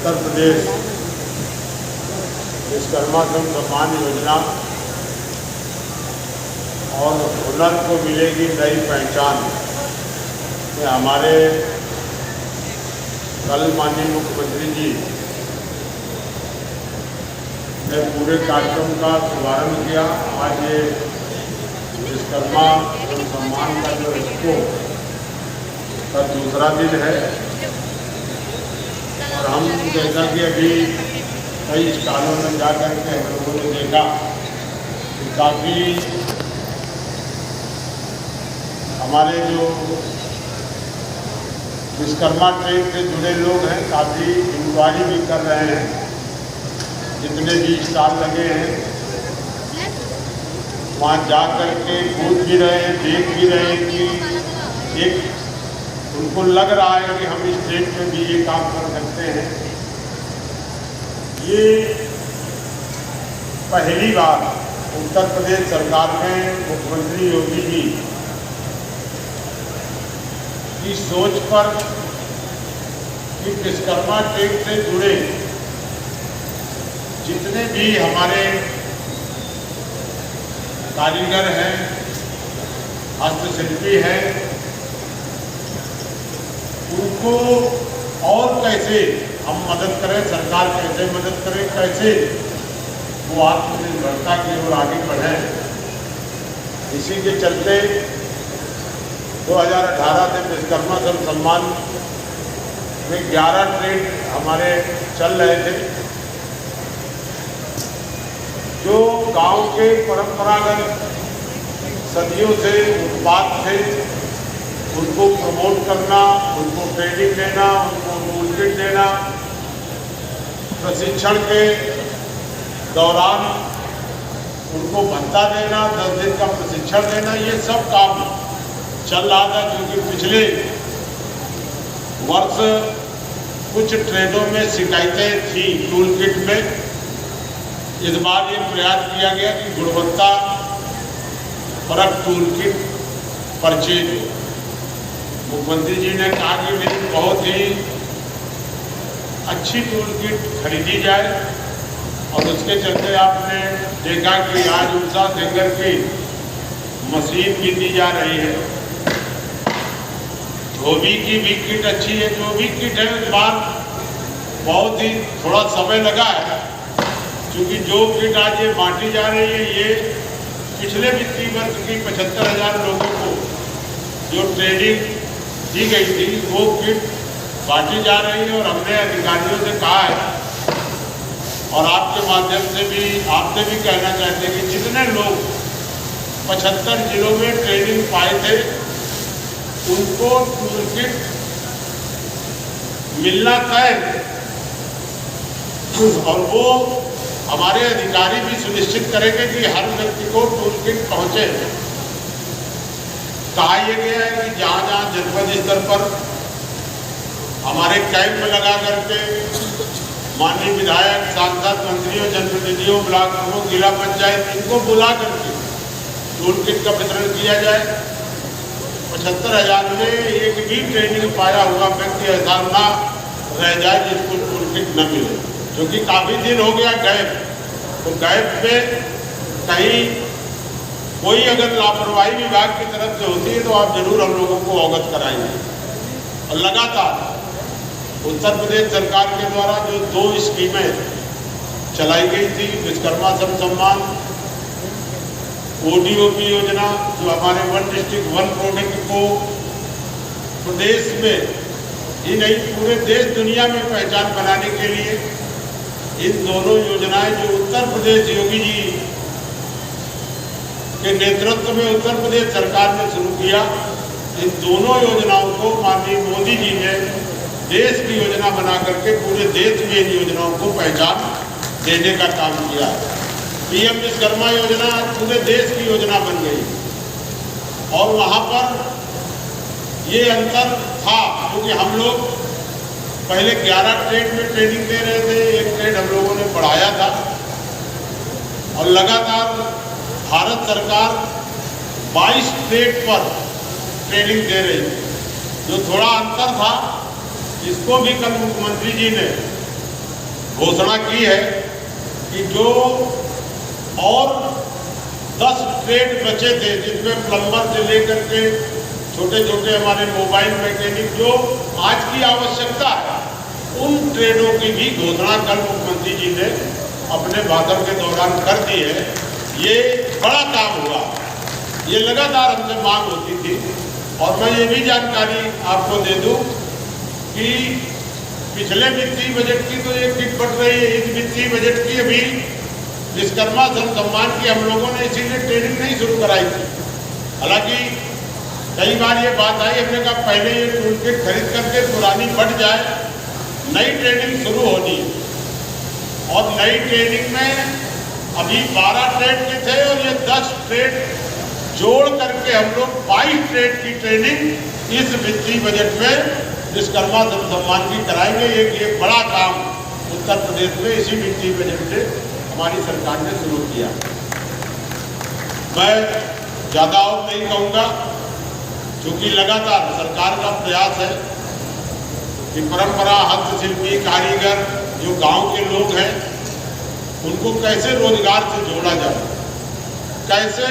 उत्तर प्रदेश विश्वकर्मा सम्मान योजना और हुनर को मिलेगी नई पहचान में हमारे कल माननीय मुख्यमंत्री जी ने पूरे कार्यक्रम का शुभारंभ किया। आज ये विश्वकर्मा सम्मान का जो इसको का दूसरा दिन है और हम जैसा कि अभी कई स्टॉलों में जा कर के हम लोगों ने देखा कि काफ़ी हमारे जो विश्वकर्मा ट्रेड से जुड़े लोग हैं काफ़ी इंक्वायरी भी कर रहे हैं। जितने भी स्टॉल लगे हैं वहाँ जा कर के पूछ भी रहे हैं, देख भी रहे हैं कि एक उनको लग रहा है कि हम इस ट्रेड में भी ये काम कर सकते हैं। ये पहली बार उत्तर प्रदेश सरकार में मुख्यमंत्री योगी जी की सोच पर कि विश्वकर्मा ट्रेड से जुड़े जितने भी हमारे कारीगर हैं, हस्तशिल्पी हैं, उनको और कैसे हम मदद करें, सरकार कैसे मदद करे, कैसे वो आत्मनिर्भरता की ओर आगे बढ़ें। इसी के चलते 2018 से विश्वकर्मा सम्मान में 11 ट्रेड हमारे चल रहे थे। जो गांव के परंपरागत सदियों से उत्पाद थे उनको प्रमोट करना, उनको ट्रेनिंग देना, उनको टूल किट देना, प्रशिक्षण के दौरान उनको भत्ता देना, 10 दिन का प्रशिक्षण देना, ये सब काम चल रहा था। क्योंकि पिछले वर्ष कुछ ट्रेडों में शिकायतें थी टूल किट में। इस बार ये प्रयास किया गया कि गुणवत्ता परक टूल किट परचेज हो। मुख्यमंत्री जी ने कहा कि मेरी बहुत ही अच्छी टूल किट खरीदी जाए और उसके चलते आपने देखा कि आज उषा सेंगर की मशीन भी दी जा रही है। धोबी की भी किट अच्छी है। जो भी किट है इस बार बहुत ही थोड़ा समय लगा है क्योंकि जो किट आज ये बांटी जा रही है ये पिछले वित्तीय वर्ष की 75,000 लोगों को जो ट्रेनिंग दी गई थी वो किट बांटी जा रही है। और हमने अधिकारियों से कहा है और आपके माध्यम से भी आपसे भी कहना चाहते हैं कि जितने लोग 75 जिलों में ट्रेनिंग पाए थे उनको टूल किट मिलना तय और वो हमारे अधिकारी भी सुनिश्चित करेंगे कि हर व्यक्ति को टूल किट पहुंचे। कहा यह गया है कि जहाँ जहाँ जनपद स्तर पर हमारे कैंप लगा करके माननीय विधायक, सांसद, मंत्रियों, जनप्रतिनिधियों, ब्लॉक प्रमुख, जिला पंचायत इनको बुला करके टूल किट का वितरण किया जाए। 75,000 में एक भी ट्रेनिंग पाया हुआ व्यक्ति ऐसा ना रह जाए जिसको टूल किट न मिले। क्योंकि काफ़ी दिन हो गया गैप, तो गैप में कहीं कोई अगर लापरवाही विभाग की तरफ से होती है तो आप जरूर हम लोगों को अवगत कराएंगे। और लगातार उत्तर प्रदेश सरकार के द्वारा जो 2 स्कीमें चलाई गई थी, विश्वकर्मा सम्मान, ODOP योजना, जो हमारे 1 डिस्ट्रिक्ट 1 प्रोडक्ट को प्रदेश में ही नहीं पूरे देश दुनिया में पहचान बनाने के लिए इन दोनों योजनाएं जो उत्तर प्रदेश योगी जी के नेतृत्व में उत्तर प्रदेश सरकार ने शुरू किया, इन दोनों योजनाओं को माननीय मोदी जी ने देश की योजना बना करके पूरे देश में इन योजनाओं को पहचान देने का काम किया। PM विश्वकर्मा योजना पूरे देश की योजना बन गई और वहाँ पर ये अंतर था क्योंकि हम लोग पहले 11 ट्रेड में ट्रेनिंग दे रहे थे, एक ट्रेड हम लोगों ने बढ़ाया था और लगातार भारत सरकार 22 ट्रेड पर ट्रेनिंग दे रही है। जो थोड़ा अंतर था इसको भी कल मुख्यमंत्री जी ने घोषणा की है कि जो और 10 ट्रेड बचे थे, जिसमें प्लम्बर से लेकर के छोटे छोटे हमारे मोबाइल मैकेनिक, जो आज की आवश्यकता है, उन ट्रेडों की भी घोषणा कल मुख्यमंत्री जी ने अपने भाषण के दौरान कर दी है। ये बड़ा काम हुआ, ये लगातार हमसे मांग होती थी। और मैं ये भी जानकारी आपको दे दूं कि पिछले वित्तीय बजट की तो ये किट बट रही है, इस वित्तीय बजट की अभी विश्वकर्मा श्रम सम्मान की हम लोगों ने इसीलिए ट्रेनिंग नहीं शुरू कराई थी। हालांकि कई बार ये बात आई, हमने कहा पहले ये टूल किट खरीद करके पुरानी बढ़ जाए, नई ट्रेनिंग शुरू होनी है। और नई ट्रेनिंग में अभी 12 ट्रेड के थे और ये 10 ट्रेड जोड़ करके हम लोग 22 ट्रेड की ट्रेनिंग इस वित्तीय बजट में विश्वकर्मा श्रम सम्मान की कराएंगे। ये बड़ा काम उत्तर प्रदेश में इसी वित्तीय बजट से हमारी सरकार ने शुरू किया। मैं ज़्यादा और नहीं कहूँगा, क्योंकि लगातार सरकार का प्रयास है कि परंपरा हस्तशिल्पी कारीगर जो गांव के लोग हैं उनको कैसे रोजगार से जोड़ा जाए, कैसे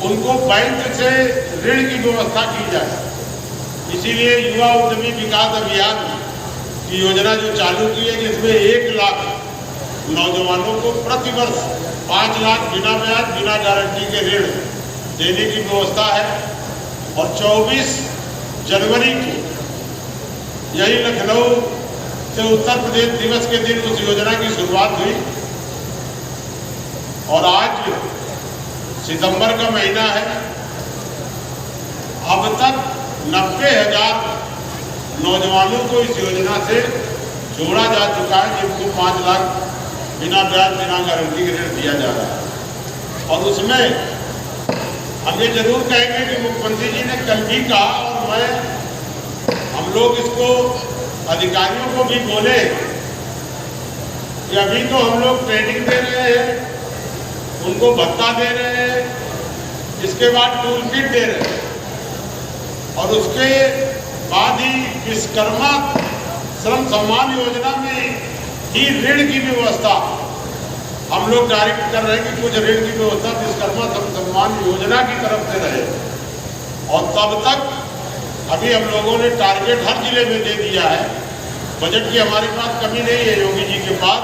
उनको बैंक से ऋण की व्यवस्था की जाए। इसीलिए युवा उद्यमी विकास अभियान की योजना जो चालू की है, जिसमें 1 लाख नौजवानों को प्रतिवर्ष 5 लाख बिना ब्याज बिना गारंटी के ऋण देने की व्यवस्था है। और 24 जनवरी को यही लखनऊ से उत्तर प्रदेश दिवस के दिन उस योजना की शुरुआत हुई। और आज सितंबर का महीना है, अब तक 90,000 नौजवानों को इस योजना से जोड़ा जा चुका है, जिनको 5 लाख बिना ब्याज बिना गारंटी के ऋण दिया जा रहा है। और उसमें हम ये जरूर कहेंगे कि मुख्यमंत्री जी ने कल भी कहा, और हम लोग इसको अधिकारियों को भी बोले कि अभी तो हम लोग ट्रेनिंग दे रहे हैं, उनको भत्ता दे रहे हैं, इसके बाद टूल किट दे रहे हैं, और उसके बाद ही विश्वकर्मा श्रम सम्मान योजना में ही ऋण की व्यवस्था हम लोग डायरेक्ट कर रहे हैं कि कुछ ऋण की व्यवस्था विश्वकर्मा श्रम सम्मान योजना की तरफ से रहे। और तब तक अभी हम लोगों ने टारगेट हर जिले में दे दिया है, बजट की हमारे पास कमी नहीं है योगी जी के पास,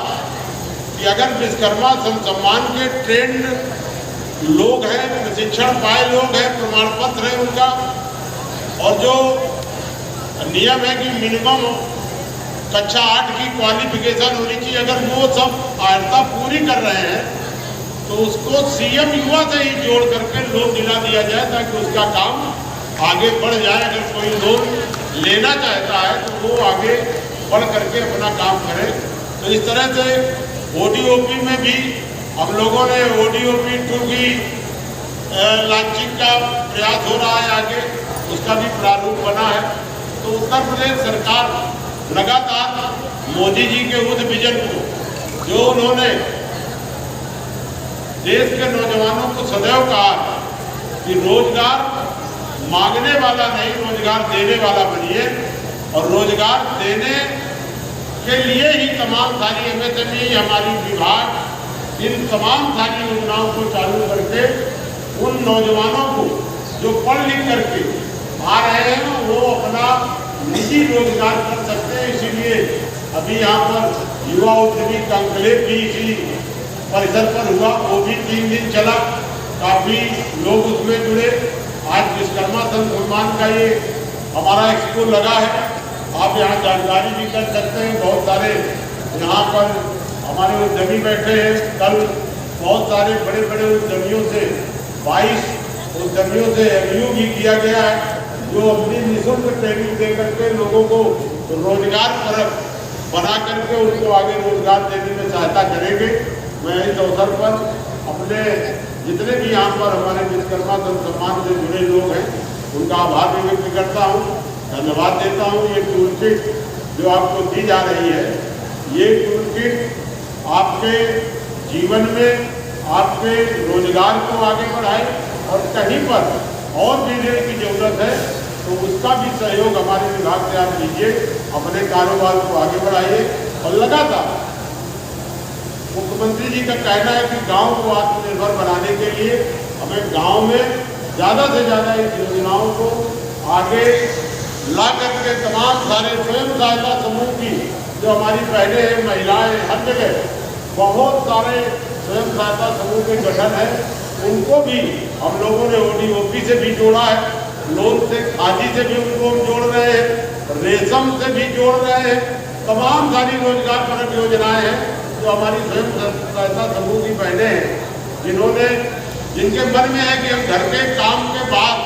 कि अगर विश्वकर्मा श्रम सम्मान के ट्रेंड लोग हैं, प्रशिक्षण पाए लोग हैं, प्रमाण पत्र है उनका, और जो नियम है कि मिनिमम कक्षा 8 की क्वालिफिकेशन होनी चाहिए, अगर वो सब अर्हता पूरी कर रहे हैं तो उसको सीएम युवा से ही जोड़ करके लोन दिला दिया जाए, ताकि उसका काम आगे बढ़ जाए। अगर कोई लोन लेना चाहता है तो वो आगे बढ़ करके अपना काम करे। तो इस तरह से ओडीओपी में भी हम लोगों ने ODOP 2 की लॉन्चिंग का प्रयास हो रहा है, आगे उसका भी प्रारूप बना है। तो उत्तर प्रदेश सरकार लगातार मोदी जी के उस विजन को, जो उन्होंने देश के नौजवानों को सदैव कहा कि रोजगार मांगने वाला नहीं, रोजगार देने वाला बनिए, और रोजगार देने के लिए ही तमाम सारी MSME हमारी विभाग इन तमाम सारी योजनाओं को चालू करके उन नौजवानों को जो पढ़ लिख करके आ रहे हैं वो अपना निजी रोजगार कर सकते हैं। इसीलिए अभी यहाँ पर युवा उद्यमी कॉन्क्लेव भी इसी परिसर पर हुआ, वो भी 3 दिन चला, काफ़ी लोग उसमें जुड़े। आज विश्वकर्मा श्रम सम्मान का ये हमारा एक्सपो लगा है, आप यहाँ जानकारी भी कर सकते हैं। बहुत सारे यहाँ पर हमारे उद्यमी बैठे हैं। कल बहुत सारे बड़े बड़े उद्यमियों से 22 उद्यमियों से MOU भी किया गया है, जो अपनी निःशुल्क ट्रेनिंग दे करके लोगों को रोजगार परक बना करके उनको आगे रोजगार देने में सहायता करेंगे। मैं इस अवसर पर अपने जितने भी यहाँ पर हमारे विश्वकर्मा श्रम सम्मान से जुड़े लोग हैं उनका आभार भी व्यक्त करता हूँ, धन्यवाद देता हूँ। ये टूल किट जो आपको दी जा रही है, ये टूल किट आपके जीवन में आपके रोजगार को आगे बढ़ाए, और कहीं पर और भी ऋण की जरूरत है तो उसका भी सहयोग हमारे विभाग से आप लीजिए, अपने कारोबार को आगे बढ़ाइए। और लगातार मुख्यमंत्री जी का कहना है कि गांव को आत्मनिर्भर बनाने के लिए हमें गांव में ज़्यादा से ज़्यादा इस योजनाओं को आगे ला करके तमाम सारे स्वयं सहायता समूह की जो हमारी बहनें हैं, महिलाएं, हर जगह बहुत सारे स्वयं सहायता समूह के गठन है, उनको भी हम लोगों ने ODOP से भी जोड़ा है, लोन से, खादी से भी उनको हम जोड़ रहे हैं, रेशम से भी जोड़ रहे हैं। तमाम सारी रोजगार परक योजनाएं हैं जो हमारी स्वयं सहायता समूह की बहनें हैं, जिनके मन में है कि हम घर के काम के बाद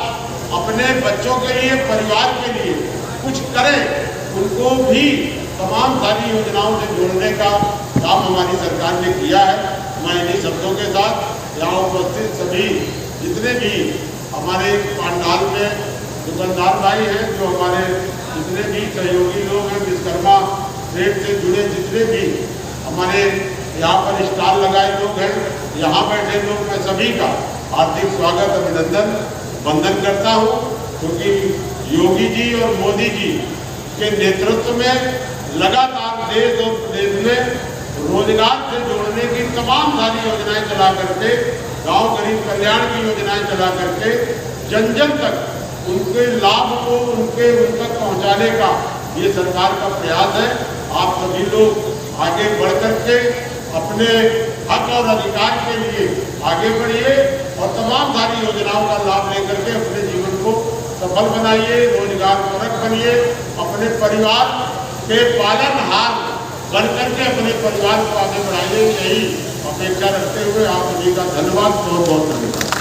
अपने बच्चों के लिए, परिवार के लिए कुछ करें, उनको भी तमाम सारी योजनाओं से जोड़ने का काम हमारी सरकार ने किया है। मैं इन्हीं शब्दों के साथ यहाँ उपस्थित सभी जितने भी हमारे पंडाल में दुकानदार भाई हैं, जो हमारे जितने भी सहयोगी लोग हैं, विश्वकर्मा ट्रेड से जुड़े जितने भी हमारे यहाँ पर स्टॉल लगाए लोग हैं, यहाँ बैठे लोग, मैं सभी का हार्दिक स्वागत, अभिनंदन, वंदन करता हूँ, क्योंकि योगी जी और मोदी जी के नेतृत्व में लगातार देश और प्रदेश में रोजगार से जोड़ने की तमाम सारी योजनाएं चला करके, गांव गरीब कल्याण की योजनाएं चला करके जन जन तक उनके लाभ को उन तक पहुंचाने का ये सरकार का प्रयास है। आप सभी लोग आगे बढ़ करके अपने हक और अधिकार के लिए आगे बढ़िए और तमाम सारी योजनाओं का लाभ लेकर के अपने जीवन को सफल बनाइए, रोजगार परक बनिए, अपने परिवार के पालनहार बन करके अपने परिवार को आगे बढ़ाइए। यही अपेक्षा रखते हुए आप सभी का धन्यवाद, बहुत बहुत धन्यवाद।